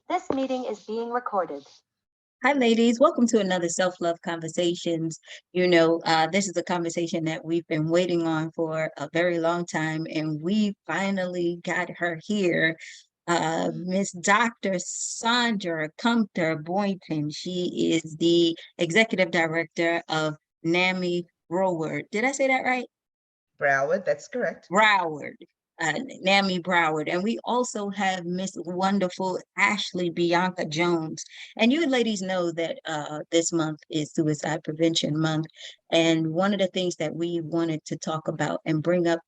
This meeting is being recorded. Hi, ladies. Welcome to another Self-Love Conversations. This is a conversation that we've been waiting on for a very long time, and we finally got her here. Miss Dr. Sandra Cumpter Boynton. She is the Executive Director of NAMI Broward. Did I say that right? Broward, that's correct. Broward, NAMI Broward. And we also have Miss Wonderful Ashley Bianca Jones. And you ladies know that this month is Suicide Prevention Month. And one of the things that we wanted to talk about and bring up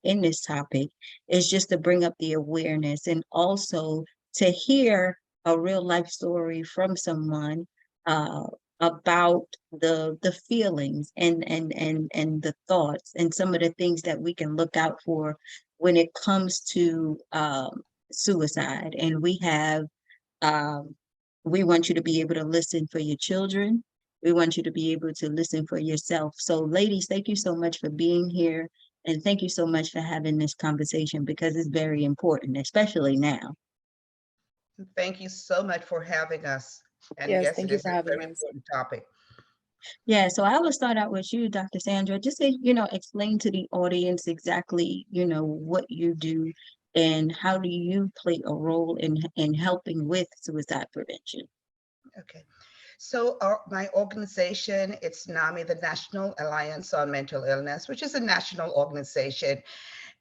in this topic is just to bring up the awareness and also to hear a real life story from someone about the feelings and the thoughts and some of the things that we can look out for when it comes to suicide. And um, we want you to be able to listen for your children. We want you to be able to listen for yourself. So ladies, thank you so much for being here. And thank you so much for having this conversation because it's very important, especially now. Thank you so much for having us. And Yes, yes, thank it you is for a having very us. important topic. Yeah, so I will start out with you, Dr. Sandra. Just say, explain to the audience exactly, what you do and how do you play a role in helping with suicide prevention. Okay. So my organization, it's NAMI, the National Alliance on Mental Illness, which is a national organization,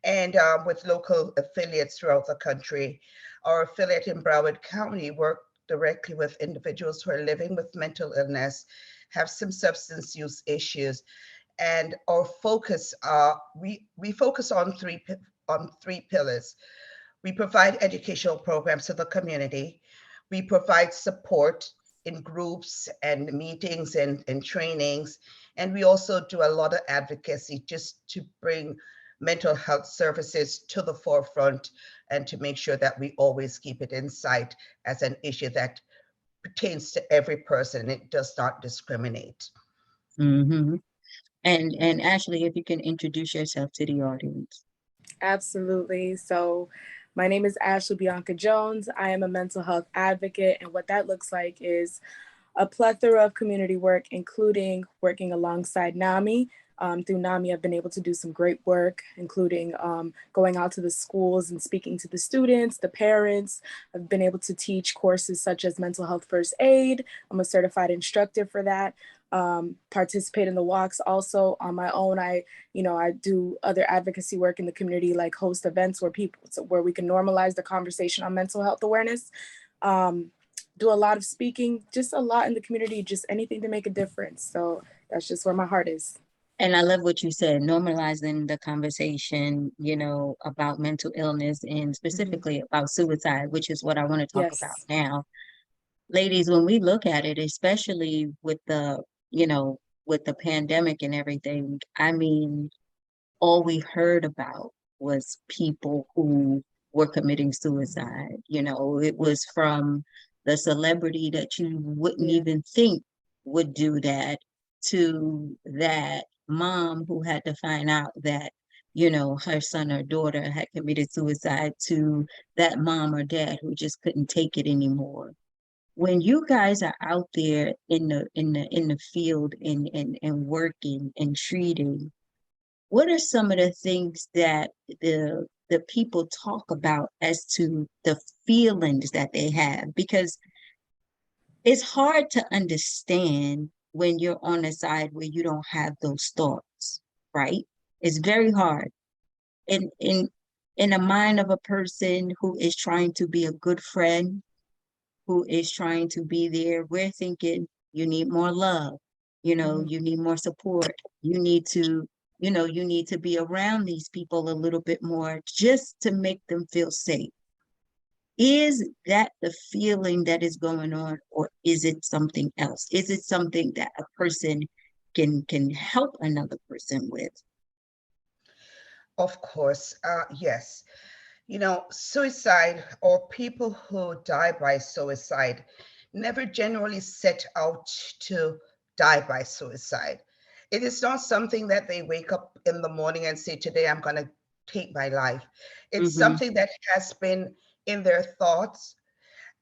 and with local affiliates throughout the country. Our affiliate in Broward County work directly with individuals who are living with mental illness, have some substance use issues, and our focus, we focus on three pillars. We provide educational programs to the community. We provide support in groups and meetings and trainings. And we also do a lot of advocacy just to bring mental health services to the forefront and to make sure that we always keep it in sight as an issue that pertains to every person. It does not discriminate. Mm-hmm. And Ashley, if you can introduce yourself to the audience. Absolutely. So, my name is Ashley Bianca Jones. I am a mental health advocate, and what that looks like is a plethora of community work, including working alongside NAMI. Through NAMI, I've been able to do some great work, including going out to the schools and speaking to the students, the parents. I've been able to teach courses such as mental health first aid. I'm a certified instructor for that. Participate in the walks also on my own. I do other advocacy work in the community, like host events where we can normalize the conversation on mental health awareness. Do a lot of speaking, just a lot in the community, just anything to make a difference. So that's just where my heart is. And I love what you said, normalizing the conversation, about mental illness and specifically about suicide, which is what I want to talk about Yes. now. Ladies, when we look at it, especially with the pandemic and everything, I mean, all we heard about was people who were committing suicide. It was from the celebrity that you wouldn't Yeah. even think would do that to that mom who had to find out that, her son or daughter had committed suicide to that mom or dad who just couldn't take it anymore. When you guys are out there in the field and working and treating, what are some of the things that the people talk about as to the feelings that they have? Because it's hard to understand when you're on a side where you don't have those thoughts, right? It's very hard. In the mind of a person who is trying to be a good friend, who is trying to be there, we're thinking you need more love, you need more support. You need to be around these people a little bit more just to make them feel safe. Is that the feeling that is going on, or is it something else? Is it something that a person can help another person with? Of course, yes. Suicide or people who die by suicide never generally set out to die by suicide. It is not something that they wake up in the morning and say, today I'm going to take my life. It's Mm-hmm. something that has been in their thoughts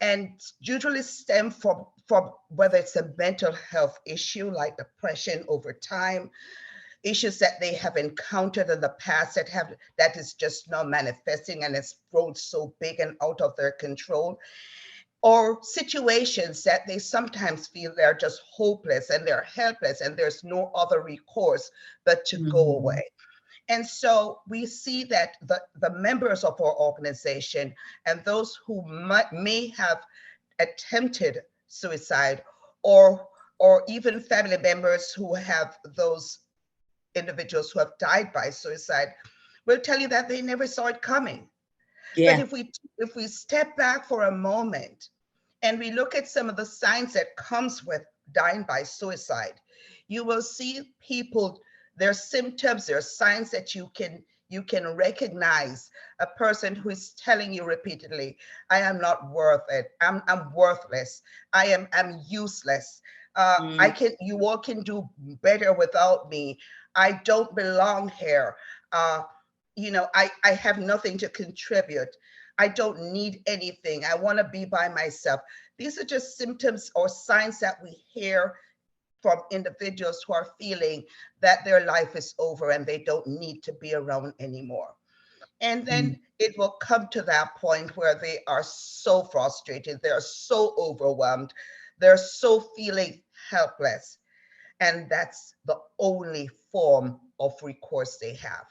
and usually stem from whether it's a mental health issue like depression over time, issues that they have encountered in the past that is just now manifesting and it's grown so big and out of their control, or situations that they sometimes feel they're just hopeless and they're helpless and there's no other recourse but to go Mhm. away. And so we see that the members of our organization and those who may have attempted suicide, or even family members who have those individuals who have died by suicide, will tell you that they never saw it coming. But Yeah. if we step back for a moment and we look at some of the signs that comes with dying by suicide, you will see people, their symptoms, their signs that you can recognize. A person who is telling you repeatedly, I am not worth it, I'm worthless, I'm useless, Mm, you all can do better without me, I don't belong here, uh, I have nothing to contribute, I don't need anything, I want to be by myself. These are just symptoms or signs that we hear from individuals who are feeling that their life is over and they don't need to be around anymore. And mm, then it will come to that point where they are so frustrated, they're so overwhelmed, they're so feeling helpless. And that's the only form of recourse they have.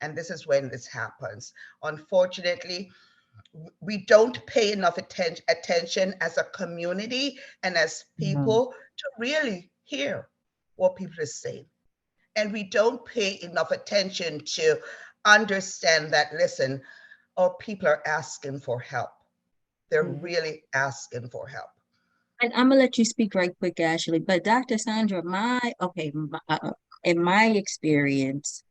And this is when this happens. Unfortunately, we don't pay enough attention as a community and as mm, people to really hear what people are saying. And we don't pay enough attention to understand that, listen, our people are asking for help. They're mhm. really asking for help. And I'm gonna let you speak right quick, Ashley. But Dr. Sandra, in my experience,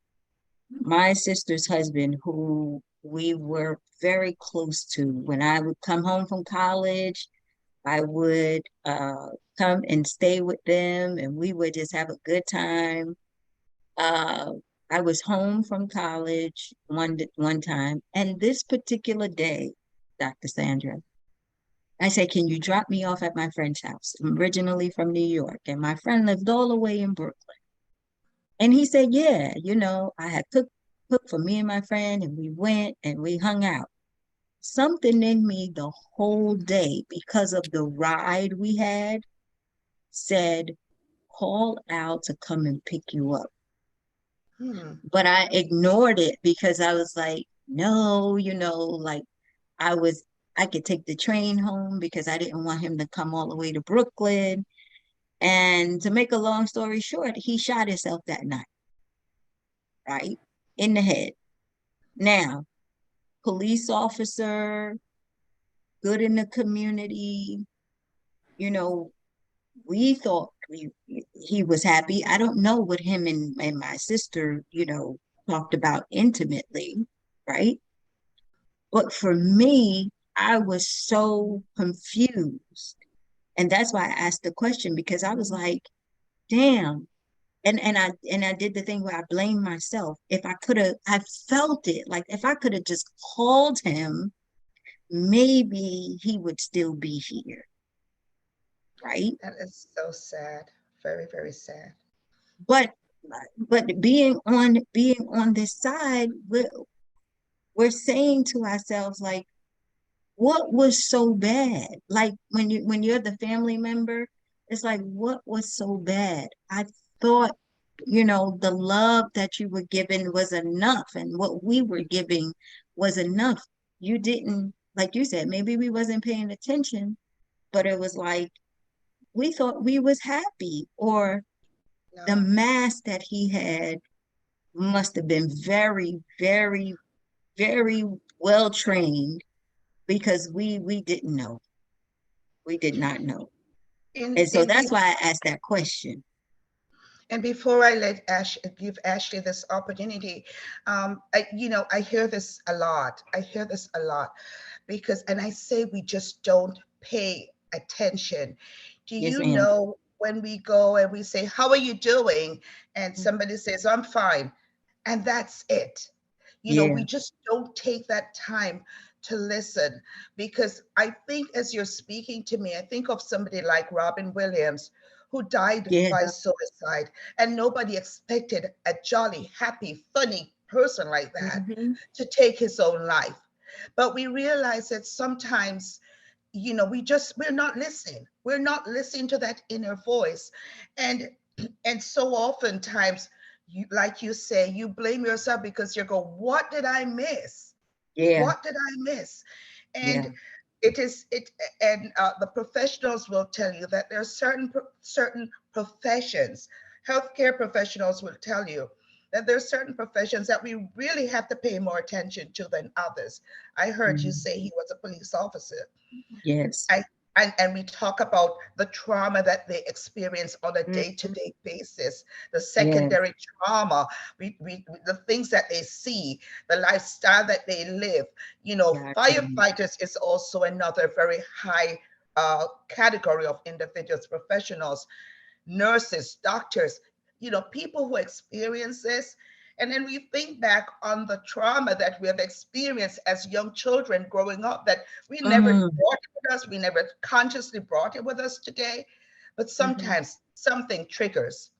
my sister's husband, who we were very close to, when I would come home from college, I would come and stay with them, and we would just have a good time. Uh, I was home from college one time, and this particular day, Dr. Sandra, I said, "Can you drop me off at my friend's house?" I'm originally from New York, and my friend lived all the way in Brooklyn. And he said, "Yeah, I had cooked for me and my friend, and we went and we hung out." Something in me the whole day, because of the ride we had, said, "Call out to come and pick you up." Hmm. But I ignored it because I was like, no, like I was, I could take the train home because I didn't want him to come all the way to Brooklyn. And to make a long story short, he shot himself that night, right? In the head. Now, police officer, good in the community, you know, we thought he was happy. I don't know what him and my sister, talked about intimately, right? But for me, I was so confused. And that's why I asked the question, because I was like, damn. And I did the thing where I blamed myself. If I could have, I felt it. Like if I could have just called him, maybe he would still be here, right? That is so sad. Very, very sad. But but being on this side, we're saying to ourselves, like, what was so bad? Like when you're the family member, it's like, what was so bad? I thought, the love that you were giving was enough, and what we were giving was enough. You didn't, like you said, maybe we wasn't paying attention, but it was like we thought we was happy, or the No. mask that he had must have been very, very, very well trained, because we didn't know. We did not know. In And so in that's be why I asked that question. And before I give Ashley this opportunity, I hear this a lot. I hear this a lot because, and I say we just don't pay attention. Do Yes, you ma'am. know when we go and we say, "How are you doing?" and somebody says, "I'm fine," and that's it. We Yeah. just don't take that time to listen, because I think as you're speaking to me, I think of somebody like Robin Williams, who died Yeah. by suicide, and nobody expected a jolly, happy, funny person like that to take his own life. But we realize that sometimes, we're not listening. We're not listening to that inner voice. And so oftentimes, like you say, you blame yourself because you go, what did I miss? Yeah. What did I miss? Yeah. And the professionals will tell you that there are certain professions, healthcare professionals will tell you that there are certain professions that we really have to pay more attention to than others. I heard you say he was a police officer. Yes. And we talk about the trauma that they experience on a day-to-day basis, the secondary trauma, the things that they see, the lifestyle that they live. Firefighters is also another very high category of individuals, professionals, nurses, doctors, people who experience this. And then we think back on the trauma that we have experienced as young children growing up, that we never brought it with us. We never consciously brought it with us today. But sometimes something triggers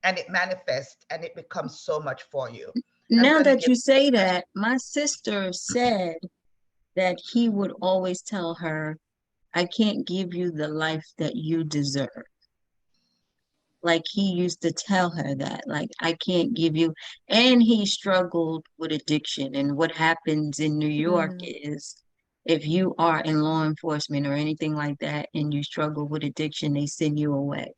and it manifests and it becomes so much for you. Now that you say that, my sister said that he would always tell her, I can't give you the life that you deserve. Like he used to tell her that, like, I can't give you, and he struggled with addiction. And what happens in New York is if you are in law enforcement or anything like that and you struggle with addiction, they send you away,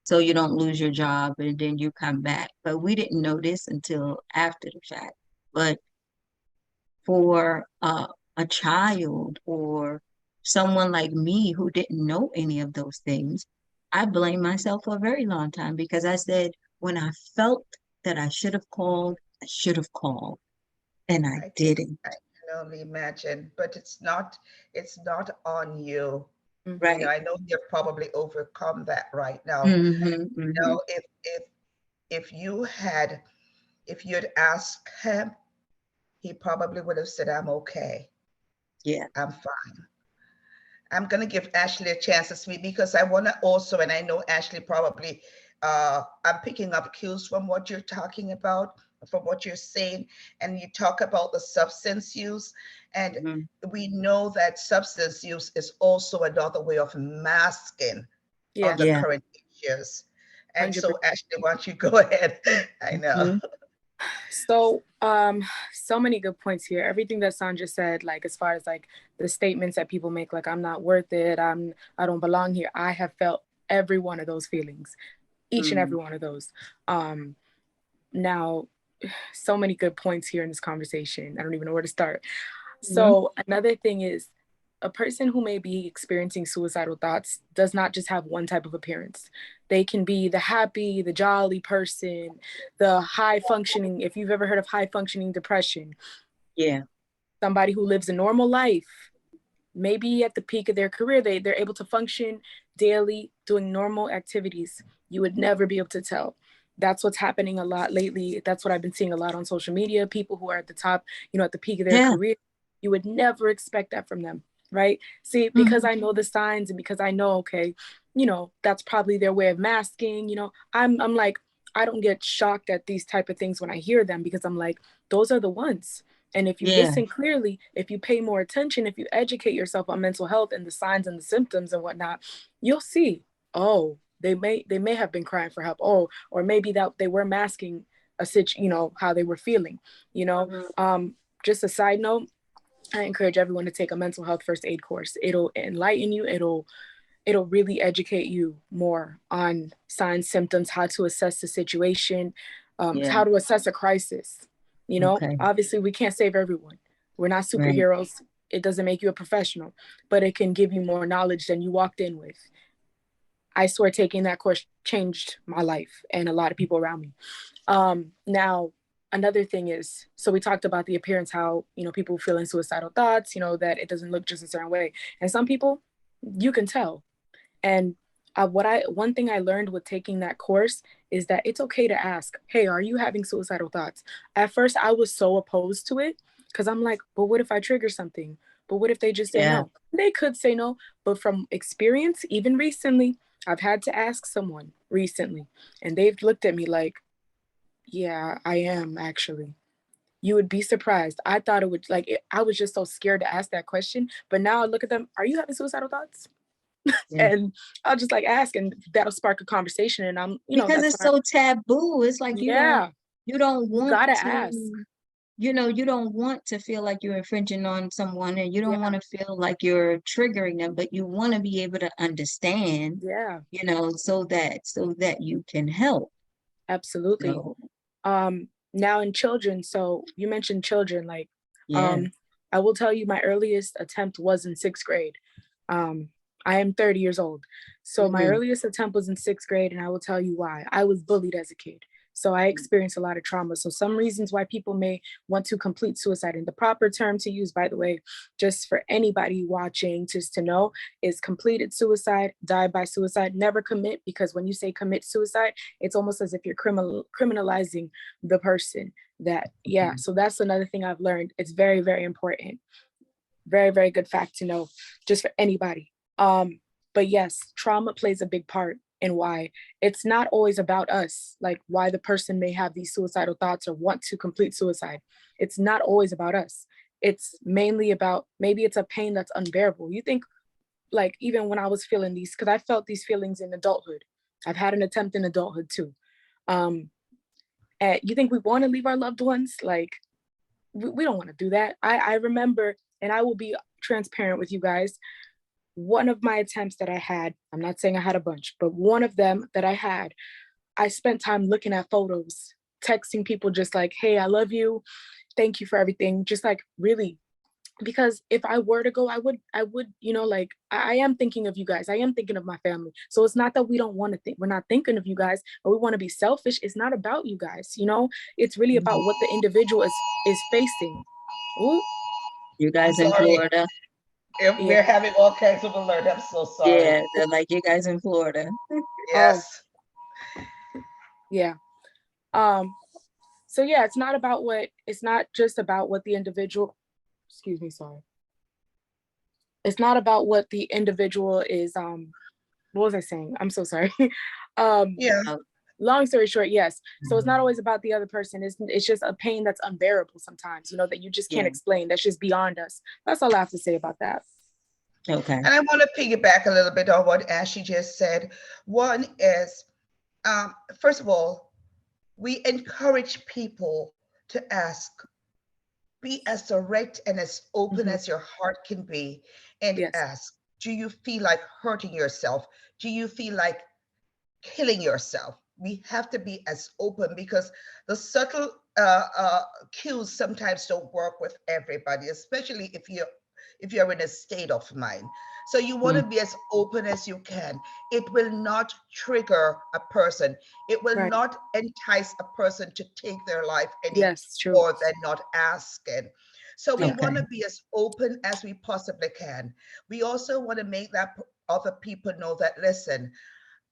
so you don't lose your job and then you come back. But we didn't know this until after the fact. But for a child or someone like me who didn't know any of those things, I blamed myself for a very long time because I said, when I felt that I should have called, I should have called, and I didn't. I can only imagine, but it's not on you. Right. I know you've probably overcome that right now. If you had asked him, he probably would have said, I'm okay. Yeah. I'm fine. I'm going to give Ashley a chance to speak because I want to also, and I know Ashley probably, I'm picking up cues from what you're talking about, from what you're saying, and you talk about the substance use. And we know that substance use is also another way of masking on the current issues. And 100%. so Ashley, why don't you go ahead? I know. So, so many good points here. Everything that Sandra said, like as far as like the statements that people make, like I'm not worth it, I don't belong here. I have felt every one of those feelings, each and every one of those. Now, so many good points here in this conversation. I don't even know where to start. So another thing is, a person who may be experiencing suicidal thoughts does not just have one type of appearance. They can be the happy, the jolly person, the high functioning. If you've ever heard of high functioning depression, somebody who lives a normal life, maybe at the peak of their career, they're able to function daily, doing normal activities. You would never be able to tell. That's what's happening a lot lately. That's what I've been seeing a lot on social media. People who are at the top, at the peak of their career, you would never expect that from them. Right? See, because I know the signs and because I know, okay, that's probably their way of masking, I'm like, I don't get shocked at these type of things when I hear them because I'm like, those are the ones. And if you listen clearly, if you pay more attention, if you educate yourself on mental health and the signs and the symptoms and whatnot, you'll see, oh, they may have been crying for help. Oh, or maybe that they were masking how they were feeling, just a side note, I encourage everyone to take a mental health first aid course. It'll enlighten you. It'll really educate you more on signs, symptoms, how to assess the situation, how to assess a crisis. Obviously we can't save everyone. We're not superheroes. Right. It doesn't make you a professional, but it can give you more knowledge than you walked in with. I swear taking that course changed my life and a lot of people around me. Now, another thing is, so we talked about the appearance, how, people feeling suicidal thoughts, that it doesn't look just a certain way. And some people, you can tell. And one thing I learned with taking that course is that it's okay to ask, hey, are you having suicidal thoughts? At first, I was so opposed to it. Because I'm like, but what if I trigger something? But what if they just say Yeah. no? They could say no, but from experience, even recently, I've had to ask someone recently, and they've looked at me like, yeah, I am actually. You would be surprised. I thought it would I was just so scared to ask that question. But now I look at them, are you having suicidal thoughts? Yeah. And I'll just like ask, and that'll spark a conversation. And Because that's it's fine. so taboo. It's like Yeah, you don't you want gotta to, ask. you don't want to feel like you're infringing on someone, and you don't Yeah, want to feel like you're triggering them, but you want to be able to understand, yeah, so that you can help. absolutely. So Now in children, so you mentioned children, like, yeah. um, I will tell you my earliest attempt was in sixth grade. Um, I am 30 years old. So my Mhm. earliest attempt was in sixth grade, and I will tell you why. I was bullied as a kid. So I experienced a lot of trauma. So some reasons why people may want to complete suicide, and the proper term to use, by the way, just for anybody watching, just to know, is completed suicide, die by suicide, never commit, because when you say commit suicide, it's almost as if you're criminalizing the person that, yeah. So that's another thing I've learned. It's very, very important. Very, very good fact to know, just for anybody. But yes, trauma plays a big part in why it's not always about us, like why the person may have these suicidal thoughts or want to complete suicide. It's not always about us. It's mainly about, maybe it's a pain that's unbearable. You think, like, even when I was feeling these, because I felt these feelings in adulthood. I've had an attempt in adulthood too. Um, and you think we want to leave our loved ones? Like, we don't want to do that. I remember, and I will be transparent with you guys. One of my attempts that I had, I'm not saying I had a bunch, but one of them that I had, I spent time looking at photos, texting people just like, hey, I love you. Thank you for everything. Just like, really, because if I were to go, I would, like, I am thinking of you guys. I am thinking of my family. So it's not that we don't want to think, we're not thinking of you guys, or we want to be selfish. It's not about you guys, it's really about what the individual is facing. Ooh, You I'm guys in sorry. Florida? yeah, We're having all kinds of alert. I'm so sorry. Yeah, they're like you guys in Florida. oh, Yes. yeah. Um, so yeah, it's not just about what the individual, excuse me, sorry. It's not about what the individual is, what was I saying? I'm so sorry. um, Yeah. Oh, Long story short, yes. So it's not always about the other person. It's just a pain that's unbearable sometimes, that you just can't yeah. explain. That's just beyond us. That's all I have to say about that. Okay. And I want to piggyback a little bit on what Ashley just said. One is, first of all, we encourage people to ask, be as direct and as open Mm-hmm. as your heart can be, and Yes. ask, do you feel like hurting yourself? Do you feel like killing yourself? We have to be as open, because the subtle cues sometimes don't work with everybody, especially if you're in a state of mind. So you want to Mm, be as open as you can. It will not trigger a person. It will Right. not entice a person to take their life any Yes. True. more than not asking. So we Yeah. want okay. to be as open as we possibly can. We also want to make that other people know that, listen,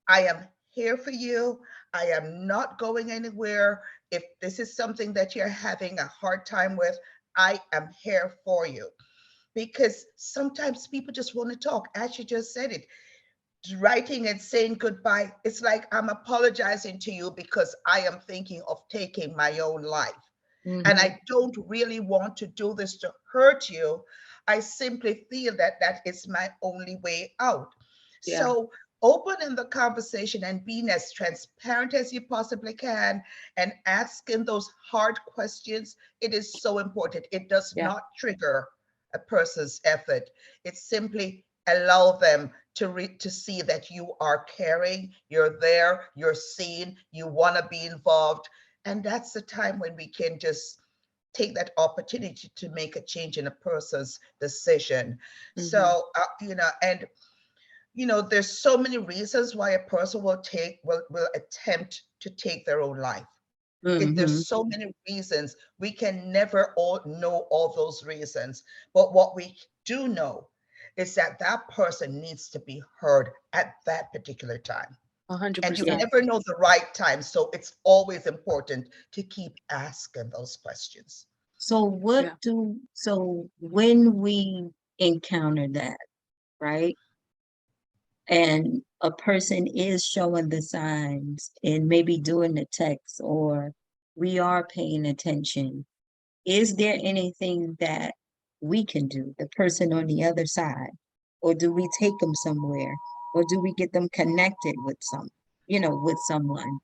I am here for you. I am not going anywhere. If this is something that you're having a hard time with, I am here for you. Because sometimes people just want to talk. As you just said it, writing and saying goodbye, it's like, I'm apologizing to you because I am thinking of taking my own life. And Mm-hmm. I don't really want to do this to hurt you. I simply feel that that is my only way out. Yeah. So opening the conversation and being as transparent as you possibly can and asking those hard questions, it is so important. It does Yeah. not trigger a person's effort. It simply allow them to see that you are caring, you're there, you're seen, you want to be involved. And that's the time when we can just take that opportunity to make a change in a person's decision. Mm-hmm. So, and there's so many reasons why a person will attempt to take their own life. Mm-hmm. There's so many reasons. We can never all know all those reasons. But what we do know is that that person needs to be heard at that particular time. A hundred And you Yeah. percent. never know the right time. So it's always important to keep asking those questions. So Yeah. so when we encounter that, right? And a person is showing the signs and maybe doing the text or we are paying attention, is there anything that we can do, the person on the other side? Or do we take them somewhere? Or do we get them connected with with someone?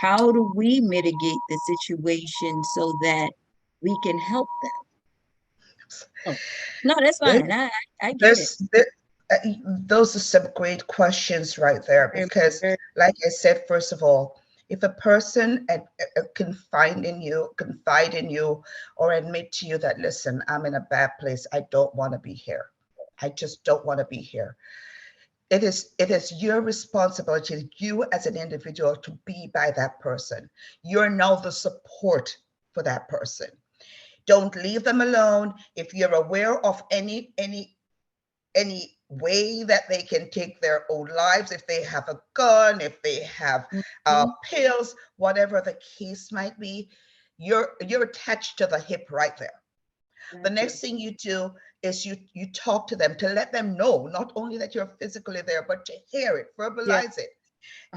How do we mitigate the situation so that we can help them? Oh, no, that's There- fine. I get it. There's those are some great questions right there Very, because, very, like I said, first of all, if a person confide in you, or admit to you that, listen, I'm in a bad place, I don't want to be here, I just don't want to be here. It is your responsibility, you as an individual, to be by that person. You're now the support for that person. Don't leave them alone. If you're aware of any way that they can take their own lives, if they have a gun, if they have Mhm. pills, whatever the case might be, you're attached to the hip right there. The Gotcha. next thing you do is you talk to them to let them know not only that you're physically there, but to hear it, yeah, verbalize it.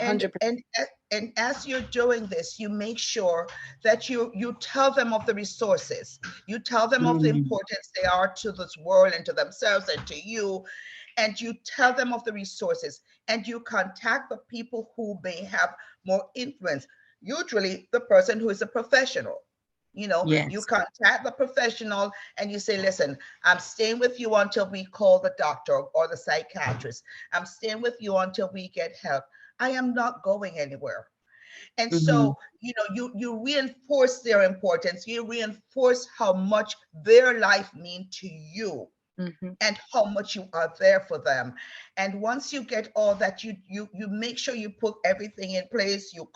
and 100%. and and as you're doing this, you make sure that you tell them of the resources, you tell them of the Mm, importance they are to this world and to themselves and to you, and you tell them of the resources, and you contact the people who may have more influence, usually the person who is a professional. You yes. contact the professional and you say, listen, I'm staying with you until we call the doctor or the psychiatrist. I'm staying with you until we get help. I am not going anywhere. And Hmm. so, you reinforce their importance. You reinforce how much their life means to you Hmm. and how much you are there for them. And once you get all that, you make sure you put everything in place. You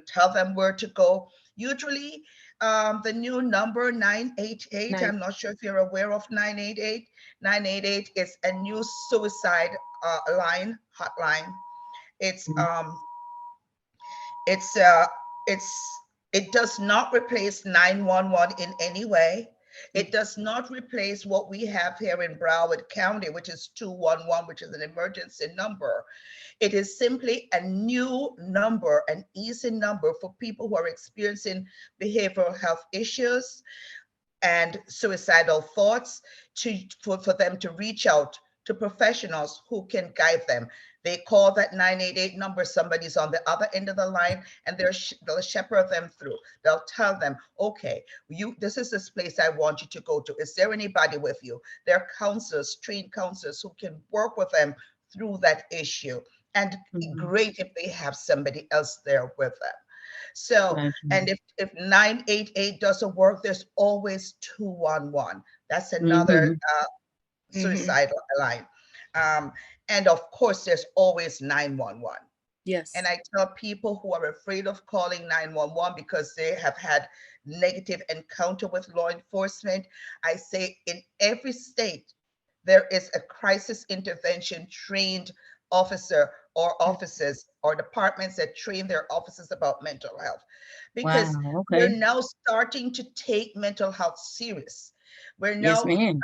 tell them where to go. Usually, the new number 988, Nice. I'm not sure if you're aware of 988. 988 is a new suicide hotline. It's it's uh it's it does not replace 911 in any way. It does not replace what we have here in Broward County, which is 211, which is an emergency number. It is simply a new number, an easy number for people who are experiencing behavioral health issues and suicidal thoughts, for them to reach out to professionals who can guide them. They call that 988 number, somebody's on the other end of the line, and they'll shepherd them through. They'll tell them, okay, this is this place I want you to go to. Is there anybody with you? There are counselors, trained counselors, who can work with them through that issue. And Hmm. great if they have somebody else there with them. So, Gotcha. and if 988 doesn't work, there's always 211. That's another Hmm. Hmm. suicide line. Um, and of course, there's always 911. And Yes. I tell people who are afraid of calling 911 because they have had negative encounter with law enforcement, I say in every state, there is a crisis intervention trained officer or offices or departments that train their officers about mental health, because Wow. we're Okay. now starting to take mental health serious. We're Yes, now, ma'am.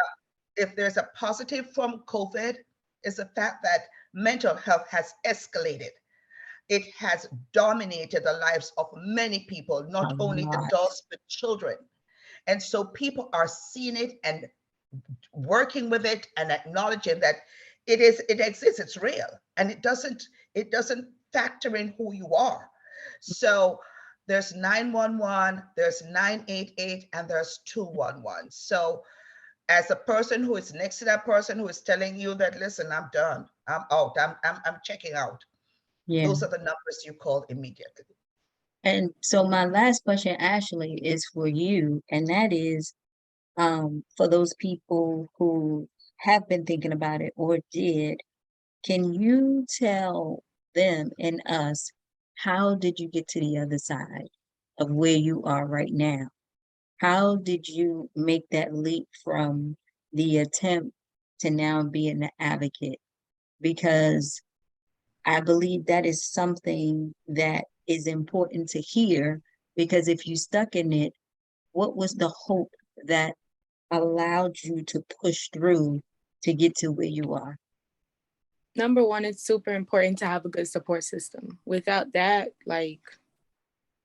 if there's a positive from COVID, is the fact that mental health has escalated. It has dominated the lives of many people, A not only lot. adults, but children. And so people are seeing it and working with it and acknowledging that it exists, it's real, and it doesn't factor in who you are. So there's 911, there's 988, and there's 211. So as a person who is next to that person who is telling you that, listen, I'm done, I'm out, I'm checking out, Yeah. those are the numbers you call immediately. And so my last question, Ashley, is for you, and that is, for those people who have been thinking about it or did, can you tell them and us, how did you get to the other side of where you are right now? How did you make that leap from the attempt to now being an advocate? Because I believe that is something that is important to hear, because if you stuck in it, what was the hope that allowed you to push through to get to where you are? Number one, it's super important to have a good support system. Without that, like,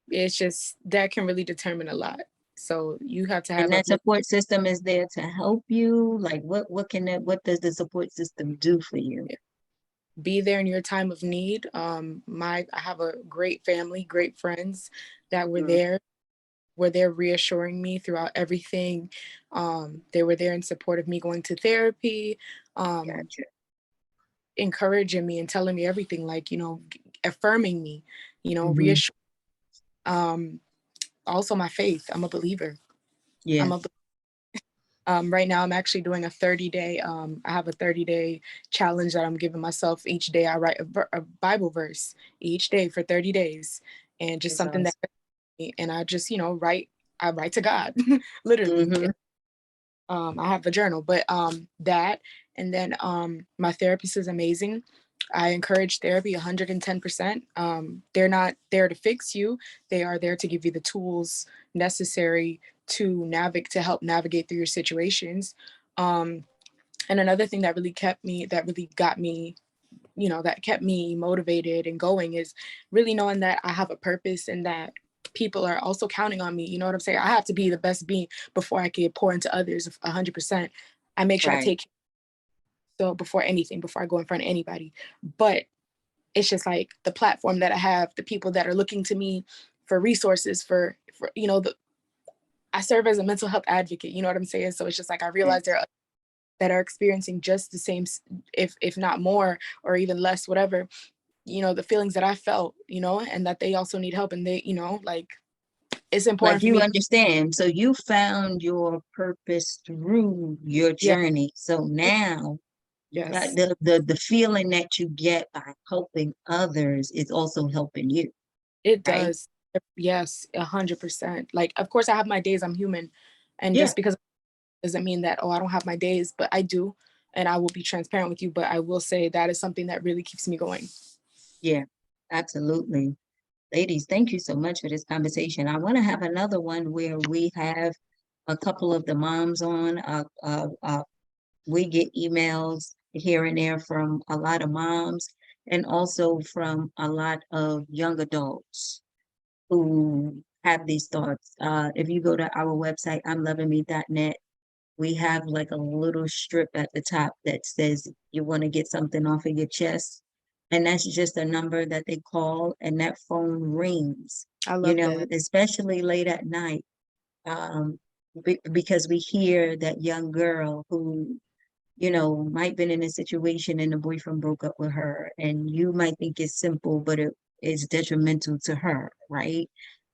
it's just, that can really determine a lot. So you have to And have that support system is there to help you. Like what does the support system do for you? be there in your time of need. I have a great family, great friends that were there reassuring me throughout everything. They were there in support of me going to therapy, Gotcha. encouraging me and telling me everything, like, affirming me, Mhm. reassuring. Um, Also my faith. I'm a believer. Yeah. I'm a Right now I'm actually doing a 30-day, I have a 30-day challenge that I'm giving myself. Each day I write a Bible verse each day for 30 days, and just It's something that, awesome. and I just, I write to God, literally. Mhm. I have a journal, but that, and then my therapist is amazing. I encourage therapy 110%. They're not there to fix you. They are there to give you the tools necessary to help navigate through your situations. Um, and another thing that really got me, that kept me motivated and going, is really knowing that I have a purpose and that people are also counting on me. You know what I'm saying? I have to be the best being before I can pour into others 100%. I make sure I Right. take, so before anything, before I go in front of anybody. But it's just like the platform that I have, the people that are looking to me for resources, for I serve as a mental health advocate. You know what I'm saying? So it's just like I realize Yes. there are that are experiencing just the same, if not more or even less, whatever, the feelings that I felt, and that they also need help, and they, like, it's Like important for you me. understand. So you found your purpose through your Yeah. journey. So now Yes, the feeling that you get by helping others is also helping you, it right? does. Yes, 100%. Like, of course I have my days, I'm human. And Yeah. just because doesn't mean that, oh, I don't have my days, but I do. And I will be transparent with you, but I will say that is something that really keeps me going. Yeah. Absolutely. Ladies, thank you so much for this conversation. I want to have another one where we have a couple of the moms on. We get emails here and there from a lot of moms and also from a lot of young adults who have these thoughts. If you go to our website, imlovingme.net, we have like a little strip at the top that says you want to get something off of your chest. And that's just a number that they call, and that phone rings, I love that. especially late at night. Um, because we hear that young girl who might been in a situation and the boyfriend broke up with her, and you might think it's simple, but it is detrimental to her, right?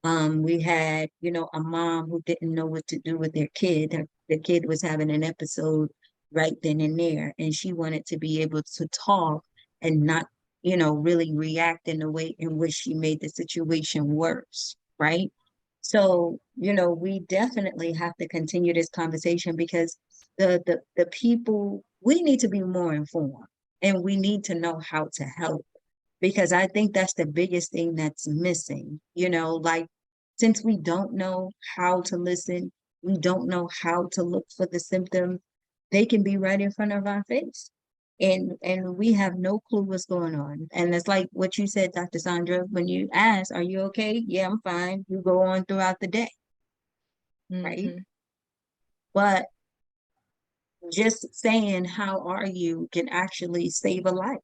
We had, a mom who didn't know what to do with their kid. The kid was having an episode right then and there, and she wanted to be able to talk and not, really react in the way in which she made the situation worse, right? So, we definitely have to continue this conversation because the people, we need to be more informed and we need to know how to help, because I think that's the biggest thing that's missing. Like, since we don't know how to listen, we don't know how to look for the symptoms, they can be right in front of our face. And we have no clue what's going on. And it's like what you said, Dr. Sandra, when you ask, are you okay? Yeah, I'm fine. You go on throughout the day, right? Hmm. But just saying, how are you, can actually save a life.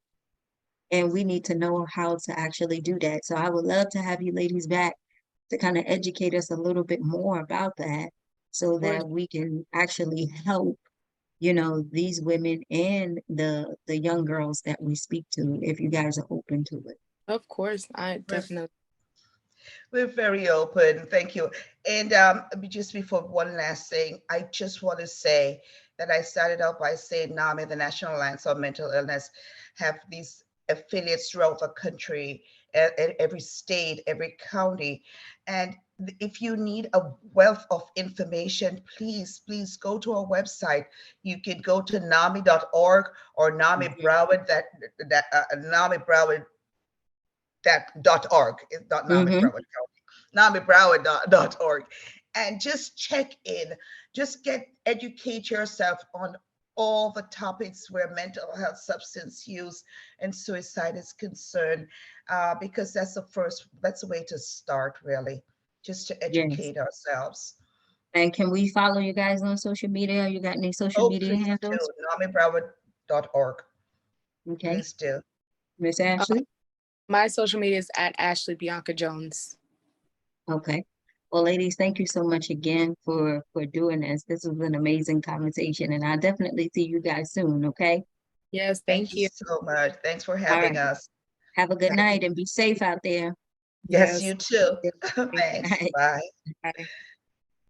And we need to know how to actually do that. So I would love to have you ladies back to kind of educate us a little bit more about that so Of course, that we can actually help, these women and the young girls that we speak to, if you guys are open to it. of course, I We're, definitely. we're very open. Thank you. And just before one last thing, I just want to say that I started out by saying NAMI, the National Alliance on Mental Illness, have these affiliates throughout the country, every state, every county. And if you need a wealth of information, please go to our website. You can go to nami.org or NAMI Mhm. Broward, NAMI Broward, that .org. It's not NAMI Mhm. Broward County, NAMI Broward.org. and just check in, just educate yourself on all the topics where mental health, substance use, and suicide is concerned, because that's the way to start, really, just to Yes. educate ourselves. And can we follow you guys on social media? You got any social Oh, media please do. handles? NamiBroward.org. Okay, Please do. Miss Ashley? My social media is at Ashley Bianca Jones. Okay. Well, ladies, thank you so much again for doing this. This was an amazing conversation, and I'll definitely see you guys soon, okay? Yes, Thank thank you you. so much. Thanks for All having right. us. Have a good Thank night you. and be safe out there. Yes, Yes. you too. Thank you. Thanks. Bye. Bye. Bye.